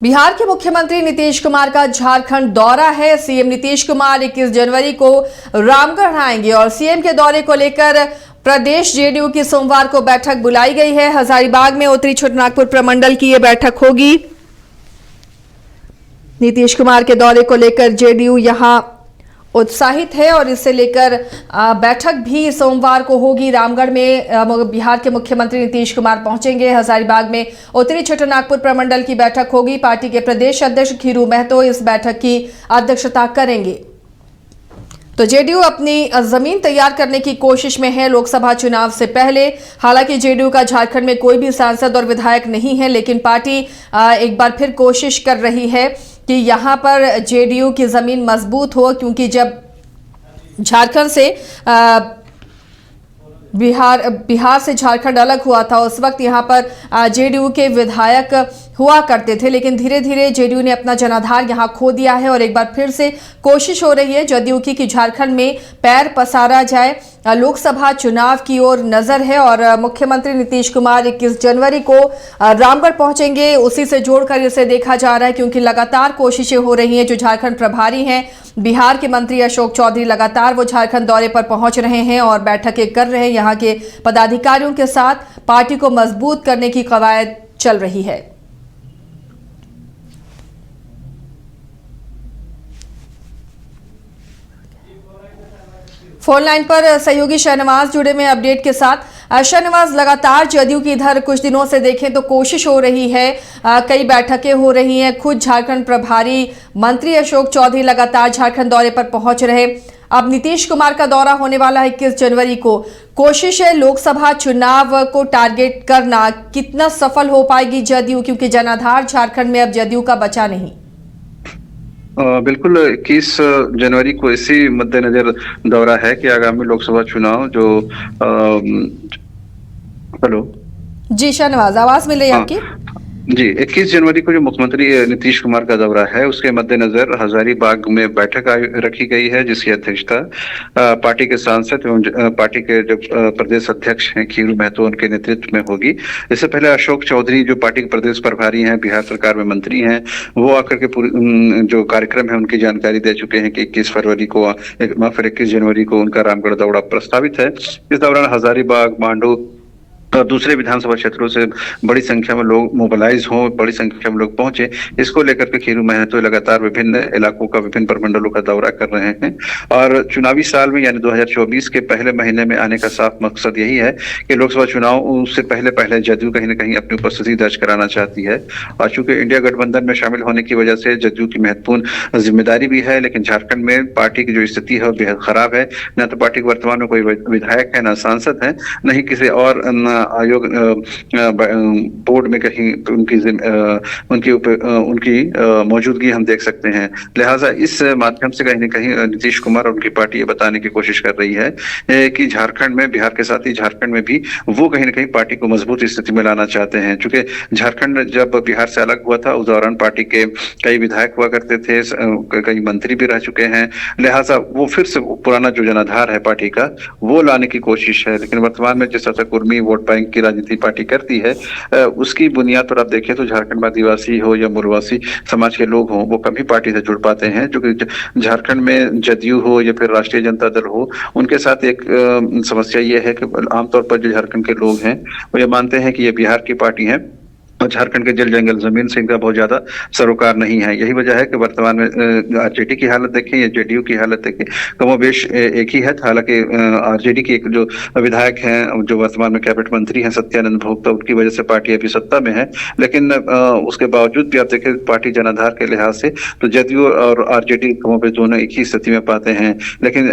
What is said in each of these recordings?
बिहार के मुख्यमंत्री नीतीश कुमार का झारखंड दौरा है। सीएम नीतीश कुमार 21 जनवरी को रामगढ़ आएंगे और सीएम के दौरे को लेकर प्रदेश जेडीयू की सोमवार को बैठक बुलाई गई है। हजारीबाग में उत्तरी छोटानागपुर प्रमंडल की यह बैठक होगी। नीतीश कुमार के दौरे को लेकर जेडीयू यहां उत्साहित है और इसे लेकर बैठक भी सोमवार को होगी। रामगढ़ में बिहार के मुख्यमंत्री नीतीश कुमार पहुंचेंगे। हजारीबाग में उत्तरी छोटानागपुर प्रमंडल की बैठक होगी। पार्टी के प्रदेश अध्यक्ष खीरू महतो इस बैठक की अध्यक्षता करेंगे। तो जेडीयू अपनी जमीन तैयार करने की कोशिश में है लोकसभा चुनाव से पहले। हालांकि जेडीयू का झारखंड में कोई भी सांसद और विधायक नहीं है, लेकिन पार्टी एक बार फिर कोशिश कर रही है कि यहां पर जेडीयू की जमीन मजबूत हो, क्योंकि जब झारखंड से बिहार से झारखंड अलग हुआ था उस वक्त यहां पर जेडीयू के विधायक हुआ करते थे, लेकिन धीरे धीरे जेडीयू ने अपना जनाधार यहां खो दिया है और एक बार फिर से कोशिश हो रही है जदयू की कि झारखंड में पैर पसारा जाए। लोकसभा चुनाव की ओर नजर है और मुख्यमंत्री नीतीश कुमार 21 जनवरी को रामगढ़ पहुंचेंगे। उसी से जोड़कर इसे देखा जा रहा है, क्योंकि लगातार कोशिशें हो रही हैं। जो झारखंड प्रभारी हैं बिहार के मंत्री अशोक चौधरी, लगातार वो झारखंड दौरे पर पहुंच रहे हैं और बैठकें कर रहे हैं। यहाँ के पदाधिकारियों के साथ पार्टी को मजबूत करने की कवायद चल रही है। फोन लाइन पर सहयोगी शहनवाज जुड़े में अपडेट के साथ। शहनवाज, लगातार जदयू की इधर कुछ दिनों से देखें तो कोशिश हो रही है, कई बैठकें हो रही हैं। खुद झारखंड प्रभारी मंत्री अशोक चौधरी लगातार झारखंड दौरे पर पहुंच रहे। अब नीतीश कुमार का दौरा होने वाला है 21 जनवरी को। कोशिश है लोकसभा चुनाव को टारगेट करना, कितना सफल हो पाएगी जदयू, क्योंकि जनाधार झारखंड में अब जदयू का बचा नहीं। बिल्कुल 21 जनवरी को इसी मद्देनजर दौरा है कि आगामी लोकसभा चुनाव जो हेलो जी शहनवाज, आवाज मिल रही है आपकी? जी, 21 जनवरी को जो मुख्यमंत्री नीतीश कुमार का दौरा है उसके मद्देनजर हजारीबाग में बैठक रखी गई है, जिसकी अध्यक्षता पार्टी के सांसद एवं पार्टी के जो प्रदेश अध्यक्ष हैं खीरू महतो उनके नेतृत्व में होगी। इससे पहले अशोक चौधरी जो पार्टी के प्रदेश प्रभारी हैं, बिहार सरकार में मंत्री हैं, वो आकर के पूरी जो कार्यक्रम है उनकी जानकारी दे चुके हैं कि 21 जनवरी को उनका रामगढ़ दौरा प्रस्तावित है। इस दौरान हजारीबाग, मांडू और दूसरे विधानसभा क्षेत्रों से बड़ी संख्या में लोग मोबिलाइज हों, बड़ी संख्या में लोग पहुंचे। इसको लेकर के खीरू महतो लगातार विभिन्न इलाकों का, विभिन्न प्रमंडलों का दौरा कर रहे हैं और चुनावी साल में यानी 2024 के पहले महीने में आने का साफ मकसद यही है कि लोकसभा चुनाव से पहले जदयू कहीं न कहीं अपनी उपस्थिति दर्ज कराना चाहती है। और चूंकि इंडिया गठबंधन में शामिल होने की वजह से जदयू की महत्वपूर्ण जिम्मेदारी भी है, लेकिन झारखंड में पार्टी की जो स्थिति है वो बेहद खराब है। न तो पार्टी के वर्तमान में कोई विधायक है, न सांसद है, न ही किसी और आयोग बोर्ड में कहीं उनकी मौजूदगी हम देख सकते हैं। लिहाजा इस माध्यम से कहीं न कहीं नीतीश कुमार और उनकी पार्टी ये बताने की कोशिश कर रही है कि झारखंड में, बिहार के साथ ही झारखंड में भी वो कहीं न कहीं पार्टी को मजबूत स्थिति में लाना चाहते हैं। चूंकि झारखंड जब बिहार से अलग हुआ था उस दौरान पार्टी के कई विधायक हुआ करते थे, कई मंत्री भी रह चुके हैं। लिहाजा वो फिर से पुराना जो जनाधार है पार्टी का वो लाने की कोशिश है। लेकिन वर्तमान में जिस तरह से कुर्मी वोट बैंक की राजनीति पार्टी करती है, उसकी बुनियाद पर आप देखें तो झारखंड में आदिवासी हो या मूलवासी समाज के लोग हों, वो कभी पार्टी से जुड़ पाते हैं। जो कि झारखंड में जदयू हो या फिर राष्ट्रीय जनता दल हो, उनके साथ एक समस्या ये है कि आमतौर पर जो झारखंड के लोग हैं वो ये मानते हैं कि ये बिहार की पार्टी है और झारखंड के जल जंगल जमीन से इनका बहुत ज्यादा सरोकार नहीं है। यही वजह है कि वर्तमान में आरजेडी की हालत देखें या जेडीयू की हालत देखें, कमोबेश एक ही है। हालांकि आरजेडी के एक जो विधायक हैं जो वर्तमान में कैबिनेट मंत्री हैं सत्यानंद भोक्ता, उनकी वजह से पार्टी अभी सत्ता में है। लेकिन उसके बावजूद भी आप देखें पार्टी जनाधार के लिहाज से तो जदयू और आरजेडी कमोबेश दोनों एक ही स्थिति में पाते हैं। लेकिन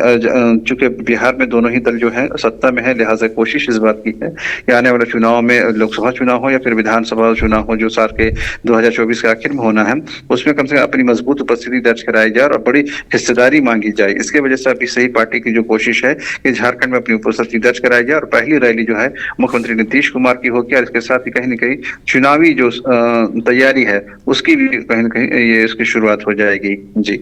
चूंकि बिहार में दोनों ही दल जो है सत्ता में है, लिहाजा कोशिश इस बात की है कि आने वाले चुनाव में, लोकसभा चुनाव हो या फिर विधानसभा चुनाव हो जो साल के 2024 के आखिर में होना है, उसमें कम से कम अपनी मजबूत उपस्थिति दर्ज कराई जाए और बड़ी हिस्सेदारी मांगी जाए। इसके वजह से अभी सही पार्टी की जो कोशिश है कि झारखंड में अपनी उपस्थिति दर्ज कराई जाए और पहली रैली जो है मुख्यमंत्री नीतीश कुमार की होगी और इसके साथ ही कहीं न कहीं चुनावी जो तैयारी है उसकी भी कहीं न कहीं ये इसकी शुरुआत हो जाएगी। जी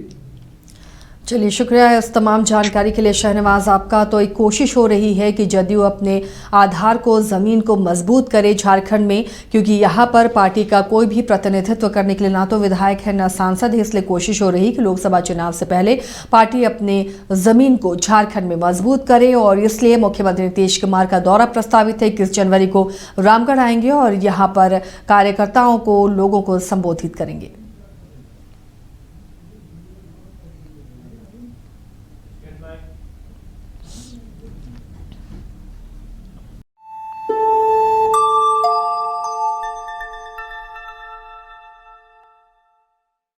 चलिए, शुक्रिया इस तमाम जानकारी के लिए शहनवाज आपका। तो एक कोशिश हो रही है कि जदयू अपने आधार को, ज़मीन को मजबूत करे झारखंड में, क्योंकि यहाँ पर पार्टी का कोई भी प्रतिनिधित्व करने के लिए ना तो विधायक है ना सांसद है। इसलिए कोशिश हो रही है कि लोकसभा चुनाव से पहले पार्टी अपने ज़मीन को झारखंड में मजबूत करे, और इसलिए मुख्यमंत्री नीतीश कुमार का दौरा प्रस्तावित है। 21 जनवरी को रामगढ़ आएंगे और यहाँ पर कार्यकर्ताओं को, लोगों को संबोधित करेंगे।